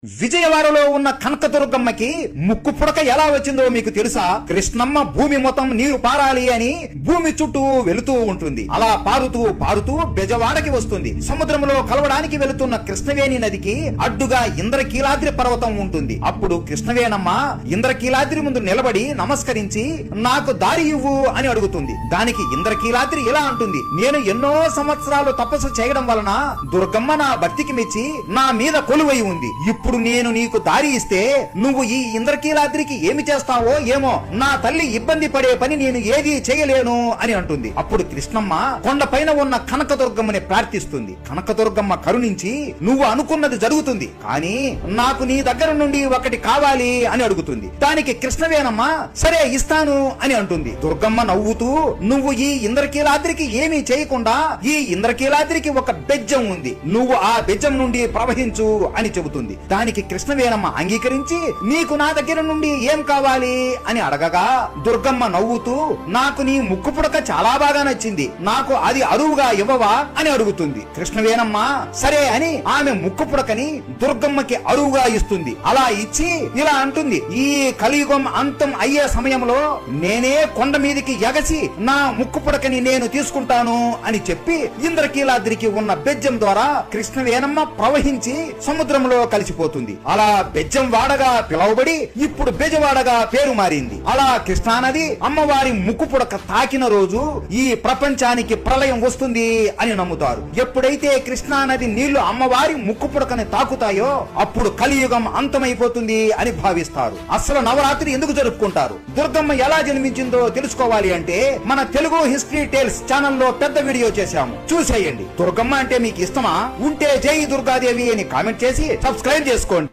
విజయవాడలో ఉన్న కనకదుర్గమ్మకి ముక్కు పుడక ఎలా వచ్చిందో మీకు తెలుసా? కృష్ణమ్మ భూమి మొత్తం నీరు పారాలి అని భూమి చుట్టూ వెళుతూ ఉంటుంది. అలా పారుతూ పారుతూ బెజవాడకి వస్తుంది. సముద్రంలో కలవడానికి వెళుతున్న కృష్ణవేణి నదికి అడ్డుగా ఇంద్రకీలాద్రి పర్వతం ఉంటుంది. అప్పుడు కృష్ణవేణమ్మ ఇంద్రకీలాద్రి ముందు నిలబడి నమస్కరించి నాకు దారి ఇవ్వు అని అడుగుతుంది. దానికి ఇంద్రకీలాద్రి ఇలా అంటుంది, నేను ఎన్నో సంవత్సరాలు తపస్సు చేయడం వలన దుర్గమ్మ నా భక్తికి మెచ్చి నా మీద కొలువై ఉంది. ఇప్పుడు నేను నీకు దారి ఇస్తే నువ్వు ఈ ఇంద్రకీలాద్రికి ఏమి చేస్తావో ఏమో, నా తల్లి ఇబ్బంది పడే పని నేను ఏదీ చేయలేను అని అంటుంది. అప్పుడు కృష్ణమ్మ కొండపైన ఉన్న కనకదుర్గమ్మని ప్రార్థిస్తుంది. కనకదుర్గమ్మ కరుణించి నువ్వు అనుకున్నది జరుగుతుంది, కానీ నాకు నీ దగ్గర నుండి ఒకటి కావాలి అని అడుగుతుంది. దానికి కృష్ణవేణమ్మ సరే ఇస్తాను అని అంటుంది. దుర్గమ్మ నవ్వుతూ నువ్వు ఈ ఇంద్రకీలాద్రికి ఏమీ చేయకుండా ఈ ఇంద్రకీలాద్రికి ఒక బెజ్జం ఉంది, నువ్వు ఆ బెజ్జం నుండి ప్రవహించు అని చెబుతుంది. దానికి కృష్ణవేణమ్మ అంగీకరించి నీకు నా దగ్గర నుండి ఏం కావాలి అని అడగగా దుర్గమ్మ నవ్వుతూ నాకు నీ ముక్కు పుడక చాలా బాగా నచ్చింది, నాకు అది అరువుగా ఇవ్వవా అని అడుగుతుంది. కృష్ణవేణమ్మ సరే అని ఆమె ముక్కు పుడకని దుర్గమ్మకి అరువుగా ఇస్తుంది. అలా ఇచ్చి ఇలా అంటుంది, ఈ కలియుగం అంతం అయ్యే సమయంలో నేనే కొండ మీదికి ఎగసి నా ముక్కు పుడకని నేను తీసుకుంటాను అని చెప్పి ఇంద్రకీలాద్రికి ఉన్న బెజ్జం ద్వారా కృష్ణవేణమ్మ ప్రవహించి సముద్రంలో కలిసిపోతుంది. అలా బెజ్జం వాడగా పిలువబడి ఇప్పుడు బెజవాడగా పేరు మారింది. అలా కృష్ణానది అమ్మవారి ముక్కు పుడక తాకిన రోజు ఈ ప్రపంచానికి ప్రళయం వస్తుంది అని నమ్ముతారు. ఎప్పుడైతే కృష్ణానది నీళ్లు అమ్మవారి ముక్కు పుడకని తాకుతాయో అప్పుడు కలియుగం అంతమైపోతుంది అని భావిస్తారు. అసలు నవరాత్రి ఎందుకు జరుపుకుంటారు, దుర్గమ్మ ఎలా జన్మించిందో తెలుసుకోవాలి అంటే మన తెలుగు హిస్టరీ టేల్స్ ఛానల్లో పెద్ద వీడియో చేశాము, చూసేయండి. దుర్గమ్మ అంటే మీకు ఇష్టమా? ఉంటే జై దుర్గాదేవి అని కామెంట్ చేసి సబ్స్క్రైబ్ చేసుకోండి.